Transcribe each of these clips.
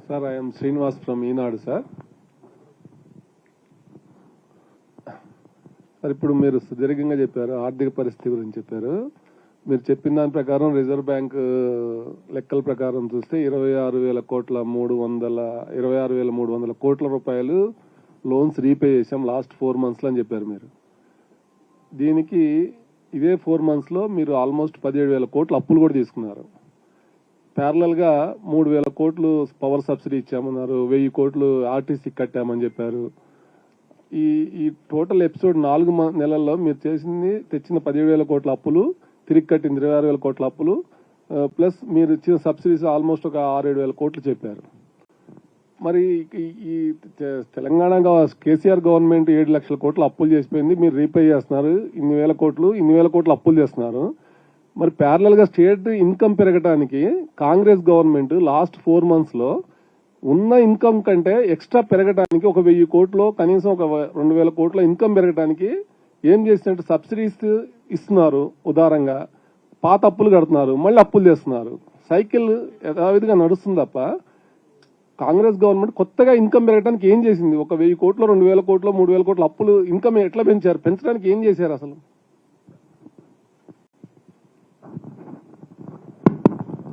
Sir, I am Srinivas from Enadu, sir. Sir ఇప్పుడు మీరు సుదీర్ఘంగా చెప్పారు, ఆర్థిక పరిస్థితి గురించి చెప్పారు. మీరు చెప్పిన దాని ప్రకారం రిజర్వ్ బ్యాంక్ లెక్కల ప్రకారం చూస్తే 26,300 కోట్ల రూపాయలు లోన్స్ రీపే చేశాం లాస్ట్ 4 months అని చెప్పారు మీరు. దీనికి ఇదే 4 months లో మీరు ఆల్మోస్ట్ 17,000 కోట్లు అప్పులు కూడా తీసుకున్నారు. ప్యారలల్ గా 3,000 కోట్లు పవర్ సబ్సిడీ ఇచ్చామన్నారు, 1,000 కోట్లు ఆర్టీసీ కట్టామని చెప్పారు. ఈ టోటల్ ఎపిసోడ్ 4 నెలల్లో మీరు తెచ్చిన 17,000 కోట్ల అప్పులు, తిరిగి కట్టిన 26,000 కోట్ల అప్పులు, ప్లస్ మీరు ఇచ్చిన సబ్సిడీస్ ఆల్మోస్ట్ ఒక 6,000-7,000 కోట్లు చెప్పారు. మరి ఈ తెలంగాణ కేసీఆర్ గవర్నమెంట్ 7 లక్షల కోట్లు అప్పులు చేసిపోయింది, మీరు రీపే చేస్తున్నారు. ఇన్ని వేల కోట్లు అప్పులు చేస్తున్నారు. మరి ప్యారలల్ గా స్టేట్ ఇన్కమ్ పెరగడానికి కాంగ్రెస్ గవర్నమెంట్ లాస్ట్ 4 months లో ఉన్న ఇన్కమ్ కంటే ఎక్స్ట్రా పెరగడానికి ఒక 1,000 కోట్లు, కనీసం ఒక 2,000 కోట్ల ఇన్కమ్ పెరగడానికి ఏం చేసినట్టు సబ్సిడీస్ ఇస్తున్నారు, ఉదారంగా పాత అప్పులు కడుతున్నారు, మళ్ళీ అప్పులు చేస్తున్నారు. సైకిల్ యథావిధిగా నడుస్తుంది తప్ప కాంగ్రెస్ గవర్నమెంట్ కొత్తగా ఇన్కమ్ పెరగడానికి ఏం చేసింది? ఒక 1,000 కోట్లు, 2,000 కోట్లు, 3,000 కోట్ల అప్పులు ఇన్కమ్ ఎట్లా పెంచారు? పెంచడానికి ఏం చేశారు అసలు?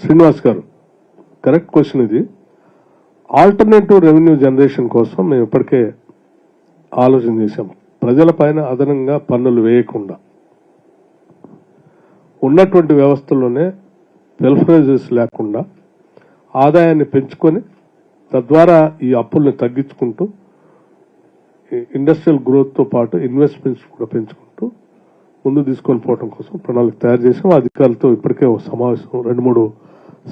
శ్రీనివాస్ గారు, కరెక్ట్ క్వశ్చన్ ఇది. ఆల్టర్నేటివ్ రెవెన్యూ జనరేషన్ కోసం మేము ఇప్పటికే ఆలోచన చేశాం. ప్రజల పైన అదనంగా పన్నులు వేయకుండా ఉన్నటువంటి వ్యవస్థలోనే వెల్ఫేర్స్ లేకుండా ఆదాయాన్ని పెంచుకొని తద్వారా ఈ అప్పుల్ని తగ్గించుకుంటూ ఇండస్ట్రియల్ గ్రోత్తో పాటు ఇన్వెస్ట్మెంట్స్ కూడా పెంచుకుంటూ ముందు తీసుకొని పోవడం కోసం ప్రణాళిక తయారు చేశాం. అధికారులతో ఇప్పటికే ఒక సమావేశం, 2-3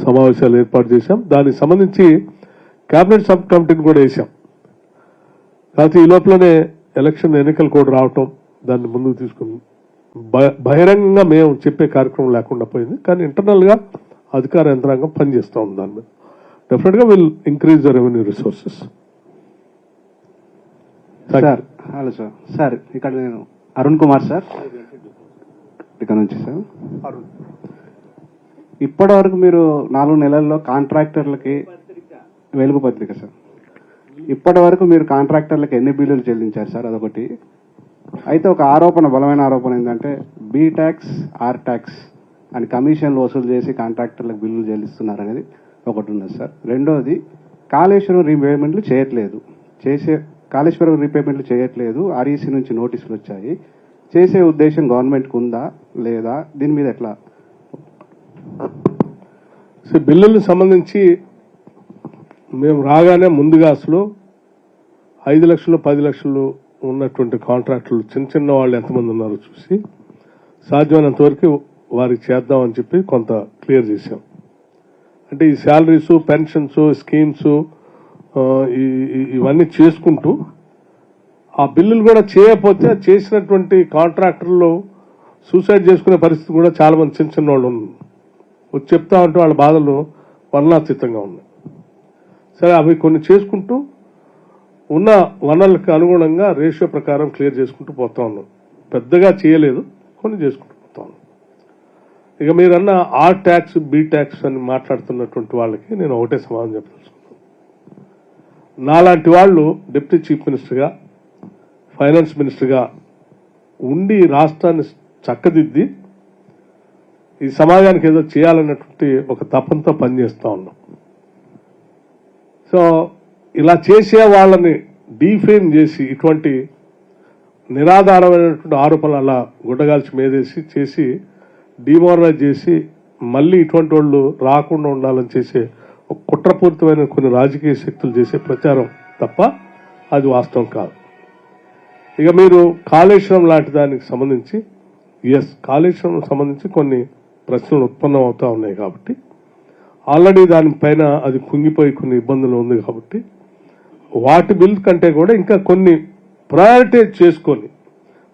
సమావేశాలు ఏర్పాటు చేశాం. దానికి సంబంధించి కేబినెట్ సబ్ కమిటీని కూడా వేశాం. కాకపోతే ఈ లోపలనే ఎన్నికల కోడ్ రావటం, దాన్ని ముందుకు తీసుకుని బహిరంగంగా మేము చెప్పే కార్యక్రమం లేకుండా పోయింది. కానీ ఇంటర్నల్ గా అధికార యంత్రాంగం పనిచేస్తూ ఉంది. దాని మీద డెఫినెట్ గా will increase the revenue resources. Sir, hello sir. Sir, ఇక్కడ నేను అరుణ్ కుమార్ సార్, ఇక్కడ నుంచి సార్. ఇప్పటి వరకు మీరు 4 నెలల్లో కాంట్రాక్టర్లకి వెలుగు పత్రిక సార్, ఇప్పటి వరకు మీరు కాంట్రాక్టర్లకు ఎన్ని బిల్లులు చెల్లించారు సార్? అదొకటి. అయితే ఒక ఆరోపణ, బలమైన ఆరోపణ ఏంటంటే బి ట్యాక్స్, ఆర్ ట్యాక్స్ అని కమిషన్లు వసూలు చేసి కాంట్రాక్టర్లకు బిల్లులు చెల్లిస్తున్నారు అనేది ఒకటి ఉన్నది సార్. రెండోది, కాళేశ్వరం రీపేమెంట్లు చేయట్లేదు. ఆర్ఈసీ నుంచి నోటీసులు వచ్చాయి. చేసే ఉద్దేశం గవర్నమెంట్కి ఉందా లేదా? దీని మీద ఎట్లా? బిల్లులకు సంబంధించి మేము రాగానే ముందుగా అసలు 5 లక్షలు 10 లక్షలు ఉన్నటువంటి కాంట్రాక్టులు చిన్న వాళ్ళు ఎంతమంది ఉన్నారో చూసి సాధ్యమైనంత వరకు వారికి చేద్దామని చెప్పి కొంత క్లియర్ చేశాం. అంటే ఈ శాలరీస్, పెన్షన్స్, స్కీమ్స్ ఇవన్నీ చేసుకుంటూ ఆ బిల్లులు కూడా చేయకపోతే చేసినటువంటి కాంట్రాక్టర్లు సూసైడ్ చేసుకునే పరిస్థితి కూడా చాలా మంది చిన్న వాళ్ళు వచ్చి చెప్తా ఉంటే వాళ్ళ బాధలు వర్ణాతీతంగా ఉన్నాయి. సరే, అవి కొన్ని చేసుకుంటూ ఉన్న వనరులకు అనుగుణంగా రేషియో ప్రకారం క్లియర్ చేసుకుంటూ పోతా ఉన్నాం. పెద్దగా చేయలేదు, కొన్ని చేసుకుంటూ పోతా ఉన్నాం. ఇక మీరన్న ఆర్ ట్యాక్స్, బి ట్యాక్స్ అని మాట్లాడుతున్నటువంటి వాళ్ళకి నేను ఒకటే సమాధానం చెప్పదలుచుకున్నాను. నాలాంటి వాళ్ళు డిప్యూటీ చీఫ్ మినిస్టర్గా, ఫైనాన్స్ మినిస్టర్గా ఉండి రాష్ట్రాన్ని చక్కదిద్ది ఈ సమాజానికి ఏదో చేయాలన్నటువంటి ఒక తపంతో పనిచేస్తూ ఉన్నాం. సో ఇలా చేసే వాళ్ళని డీఫేమ్ చేసి ఇటువంటి నిరాధారమైనటువంటి ఆరోపణలు అలా గుడ్డగాల్చి మేదేసి చేసి డిమోరలైజ్ చేసి మళ్ళీ ఇటువంటి వాళ్ళు రాకుండా ఉండాలని చేసే ఒక కుట్రపూరితమైన కొన్ని రాజకీయ శక్తులు చేసే ప్రచారం తప్ప అది వాస్తవం కాదు. ఇక మీరు కాళేశ్వరం లాంటి దానికి సంబంధించి, కాళేశ్వరం సంబంధించి కొన్ని ప్రశ్నలు ఉత్పన్నం అవుతా ఉన్నాయి కాబట్టి ఆల్రెడీ దానిపైన అది కుంగిపోయి కొన్ని ఇబ్బందులు ఉంది కాబట్టి వాటి బిల్ కంటే కూడా ఇంకా కొన్ని ప్రయారిటైజ్ చేసుకొని,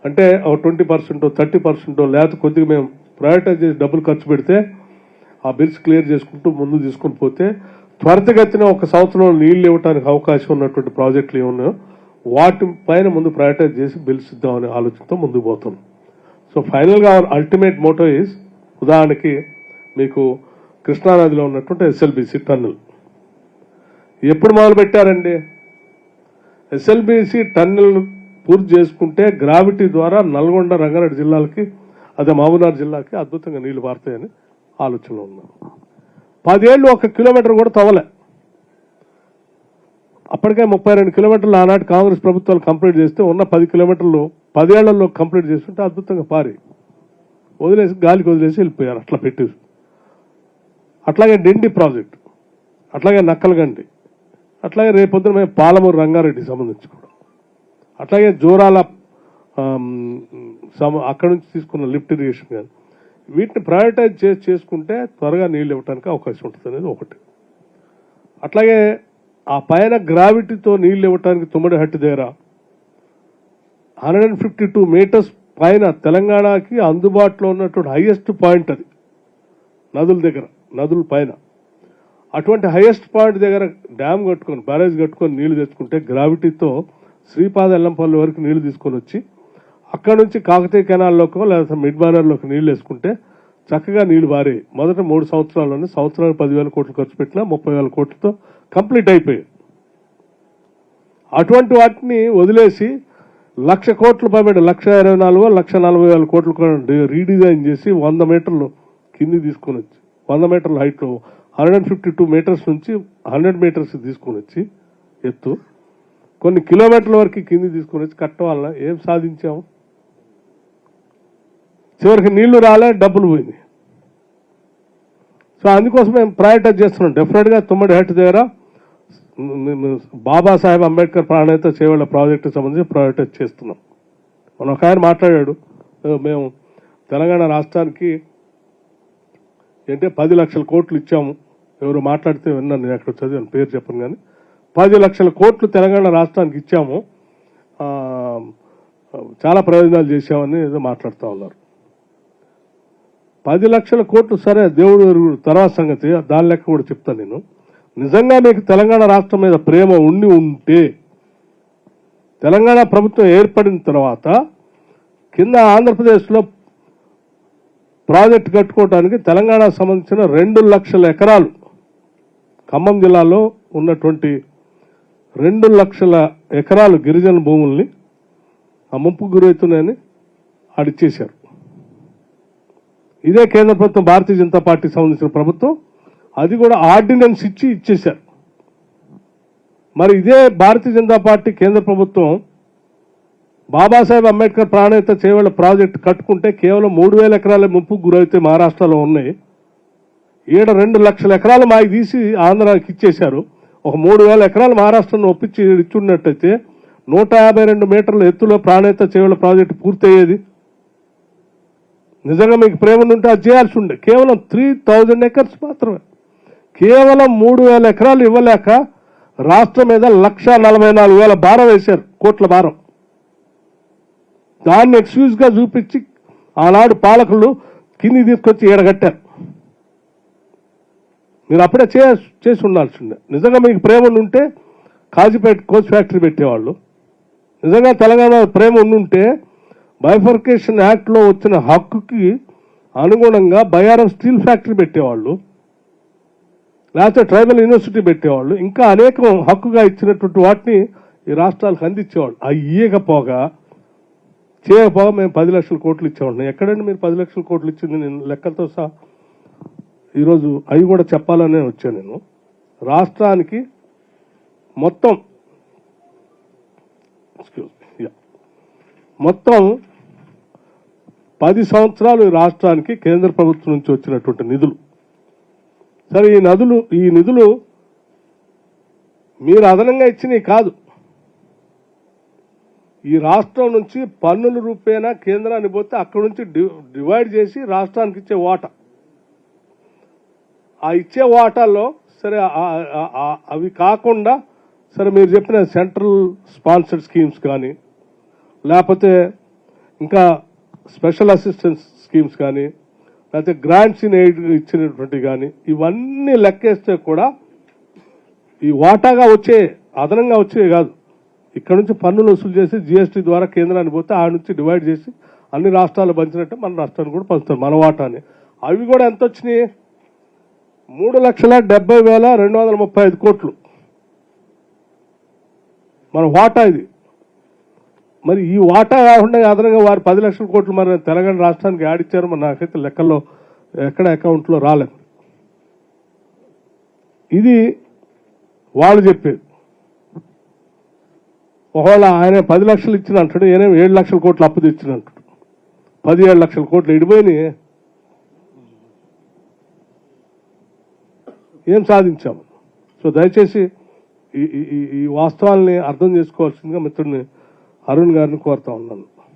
అంటే 20%, 30% లేకపోతే కొద్దిగా మేము ప్రయారిటైజ్ చేసి డబ్బులు ఖర్చు పెడితే ఆ బిల్స్ క్లియర్ చేసుకుంటూ ముందు తీసుకొని పోతే త్వరితగతిన 1 సంవత్సరంలో నీళ్లు ఇవ్వడానికి అవకాశం ఉన్నటువంటి ప్రాజెక్టులు ఏమున్నాయో వాటి పైన ముందు ప్రయారిటైజ్ చేసి బిల్స్ ఇద్దామనే ఆలోచనతో ముందుకు పోతున్నాం. సో ఫైనల్గా అల్టిమేట్ మోటో ఈజ్, ఉదాహరణకి మీకు కృష్ణానదిలో ఉన్నటువంటి ఎస్ఎల్బిసి టన్నల్, ఎప్పుడు మొదలు పెట్టారండి? ఎస్ఎల్బిసి టన్నెల్ పూర్తి చేసుకుంటే గ్రావిటీ ద్వారా నల్గొండ రంగారెడ్డి జిల్లాలకి అదే మహబూబ్నగర్ జిల్లాకి అద్భుతంగా నీళ్లు పారుతాయని ఆలోచనలో ఉన్నారు. 10 ఏళ్ళు 1 కిలోమీటర్ కూడా తవ్వలే. అప్పటికే 32 కిలోమీటర్లు ఆనాటి కాంగ్రెస్ ప్రభుత్వాలు కంప్లీట్ చేస్తే ఉన్న 10 కిలోమీటర్లు 10 ఏళ్లలో కంప్లీట్ చేస్తుంటే అద్భుతంగా పారి వదిలేసి గాలికి వదిలేసి వెళ్ళిపోయారు. అట్లా పెట్టి అట్లాగే డిండి ప్రాజెక్టు, అట్లాగే నక్కలగండి, అట్లాగే రేపొద్దున మేము పాలమూరు రంగారెడ్డి సంబంధించి కూడా, అట్లాగే జోరాల అక్కడి నుంచి తీసుకున్న లిఫ్ట్ ఇరిగేషన్ కానీ వీటిని ప్రయారిటైజ్ చేసుకుంటే త్వరగా నీళ్ళు ఇవ్వడానికి అవకాశం ఉంటుంది అనేది ఒకటి. అట్లాగే ఆ పైన గ్రావిటీతో నీళ్ళు ఇవ్వడానికి తుమ్మడిహట్టి దగ్గర 152 మీటర్స్ పైన తెలంగాణకి అందుబాటులో ఉన్నటువంటి హైయెస్ట్ పాయింట్ అది నదుల దగ్గర, నదుల పైన. అటువంటి హైయెస్ట్ పాయింట్ దగ్గర డ్యామ్ కట్టుకొని బ్యారేజ్ కట్టుకొని నీళ్లు తెచ్చుకుంటే గ్రావిటీతో శ్రీపాద ఎల్లంపల్లి వరకు నీళ్లు తీసుకొని వచ్చి అక్కడ నుంచి కాకతీయ కెనాల్లోకో లేదా మిడ్ బానర్లోకి నీళ్లు వేసుకుంటే చక్కగా నీళ్లు బారే. మొదట 3 సంవత్సరాల్లోనే సంవత్సరానికి 10,000 కోట్లు ఖర్చు పెట్టినా 30,000 కోట్లతో కంప్లీట్ అయిపోయాయి. అటువంటి వాటిని వదిలేసి 1,00,000 కోట్లు పైబడి 1,24,000 1,40,000 కోట్లు రీడిజైన్ చేసి 100 మీటర్లు కింది తీసుకొని వచ్చి 100 మీటర్ల హైట్లో 152 మీటర్స్ నుంచి 100 మీటర్స్ తీసుకొని వచ్చి ఎత్తు కొన్ని కిలోమీటర్ల వరకు కింది తీసుకొని వచ్చి కట్టడం వల్ల ఏం సాధించాము? చివరికి నీళ్లు రాలే, డబ్బులు పోయింది. సో అందుకోసం మేము ప్రయారిటైజ్ చేస్తున్నాం. డెఫినెట్గా తుమ్మడిహట్టి దగ్గర బాబాసాహెబ్ అంబేద్కర్ ప్రాణేత చేవేళ్ల ప్రాజెక్టుకు సంబంధించి ప్రయారిటైజ్ చేస్తున్నాం. మన ఒక ఆయన మాట్లాడాడు, మేము తెలంగాణ రాష్ట్రానికి అంటే 10 లక్షల కోట్లు ఇచ్చాము. ఎవరు మాట్లాడితే విన్నాను, నేను అక్కడ చదివాను, పేరు చెప్పను కానీ 10 లక్షల కోట్లు తెలంగాణ రాష్ట్రానికి ఇచ్చాము, చాలా ప్రయోజనాలు చేశామని ఏదో మాట్లాడుతూ ఉన్నారు. 10 లక్షల కోట్లు సరే, దేవుడు తర్వాత సంగతి, దాని లెక్క కూడా చెప్తాను నేను. నిజంగా మీకు తెలంగాణ రాష్ట్రం మీద ప్రేమ ఉంటే తెలంగాణ ప్రభుత్వం ఏర్పడిన తర్వాత కింద ఆంధ్రప్రదేశ్లో ప్రాజెక్టు కట్టుకోవడానికి తెలంగాణకు సంబంధించిన 2 లక్షల ఎకరాలు ఖమ్మం జిల్లాలో ఉన్నటువంటి 2 లక్షల ఎకరాలు గిరిజన భూముల్ని ఆ ముంపుకు గురవుతున్నాయని అడిచేశారు. ఇదే కేంద్ర ప్రభుత్వం, భారతీయ జనతా పార్టీకి సంబంధించిన ప్రభుత్వం, అది కూడా ఆర్డినెన్స్ ఇచ్చేశారు. మరి ఇదే భారతీయ జనతా పార్టీ కేంద్ర ప్రభుత్వం బాబాసాహెబ్ అంబేద్కర్ ప్రాణేత చేవేళ్ల ప్రాజెక్టు కట్టుకుంటే కేవలం 3,000 ఎకరాల ముంపుకు గురైతే మహారాష్ట్రలో ఉన్నాయి. 2 లక్షల ఎకరాలు మాకు తీసి ఆంధ్రాకి ఇచ్చేశారు. ఒక 3,000 ఎకరాలు మహారాష్ట్రను ఒప్పించి ఇచ్చున్నట్టయితే 152 మీటర్ల ఎత్తులో ప్రాణేత చేవేళ్ల ప్రాజెక్టు పూర్తయ్యేది. నిజంగా మీకు ప్రేమ ఉంటే అది చేయాల్సి ఉండే. కేవలం 3,000 ఎకర్స్ మాత్రమే, కేవలం 3,000 ఎకరాలు ఇవ్వలేక రాష్ట్రం మీద 1,44,000 భారం వేశారు, కోట్ల భారం. దాన్ని ఎక్స్క్యూజ్గా చూపించి ఆనాడు పాలకులు కింది తీసుకొచ్చి ఏడగట్టారు. మీరు అప్పుడే చేసి ఉండాల్సి ఉండే. నిజంగా మీకు ప్రేమ ఉంటే కాజీపేట కోచ్ ఫ్యాక్టరీ పెట్టేవాళ్ళు. నిజంగా తెలంగాణ ప్రేమ ఉండుంటే బైఫర్కేషన్ యాక్ట్లో వచ్చిన హక్కుకి అనుగుణంగా బయారం స్టీల్ ఫ్యాక్టరీ పెట్టేవాళ్ళు, లేకపోతే ట్రైబల్ యూనివర్సిటీ పెట్టేవాళ్ళు, ఇంకా అనేకం హక్కుగా ఇచ్చినటువంటి వాటిని ఈ రాష్ట్రాలకు అందించేవాళ్ళు. అవి చేయకపోగా మేము 10 లక్షల కోట్లు ఇచ్చేవాళ్ళం. ఎక్కడండి మీరు 10 లక్షల కోట్లు ఇచ్చింది? నేను లెక్కలతో సహా ఈరోజు అవి కూడా చెప్పాలనే వచ్చాను. నేను రాష్ట్రానికి మొత్తం 10 సంవత్సరాలు ఈ రాష్ట్రానికి కేంద్ర ప్రభుత్వం నుంచి వచ్చినటువంటి నిధులు. సరే, ఈ నిధులు మీరు అదనంగా ఇచ్చినవి కాదు. ఈ రాష్ట్రం నుంచి పన్నుల రూపేణా కేంద్రాన్ని పోతే అక్కడి నుంచి డివైడ్ చేసి రాష్ట్రానికి ఇచ్చే వాటా. ఆ ఇచ్చే వాటాల్లో సరే అవి కాకుండా సరే మీరు చెప్పిన సెంట్రల్ స్పాన్సర్డ్ స్కీమ్స్ కానీ, లేకపోతే ఇంకా స్పెషల్ అసిస్టెన్స్ స్కీమ్స్ కానీ, లేకపోతే గ్రాంట్స్ ఇన్ ఎయిడ్ ఇచ్చినటువంటి కానీ, ఇవన్నీ లెక్కేస్తే కూడా ఈ వాటాగా వచ్చే అదనంగా వచ్చే కాదు. ఇక్కడ నుంచి పన్నులు వసూలు చేసి జీఎస్టీ ద్వారా కేంద్రాన్ని పోతే ఆ నుంచి డివైడ్ చేసి అన్ని రాష్ట్రాలు పంచినట్టే మన రాష్ట్రాన్ని కూడా పంచుతారు మన వాటాని. అవి కూడా ఎంత వచ్చినాయి? 3,70,235 కోట్లు మన వాటా ఇది. మరి ఈ వాటా కాకుండా అదనంగా వారు 10 లక్షల కోట్లు మరి తెలంగాణ రాష్ట్రానికి యాడ్ ఇచ్చారు. మరి నాకైతే లెక్కల్లో ఎక్కడ అకౌంట్లో రాలేదు. ఇది వాళ్ళు చెప్పేది. ఒకవేళ ఆయన 10 లక్షలు ఇచ్చిన అంటాడు, ఈయన 7 లక్షల కోట్లు అప్పు తెచ్చిన అంటాడు. 17 లక్షల కోట్లు ఇడిపోయినాయి. ఏం సాధించాము? సో దయచేసి ఈ వాస్తవాల్ని అర్థం చేసుకోవాల్సిందిగా మిత్రుడిని అరుణ్ గారిని కోరుతా ఉన్నాను.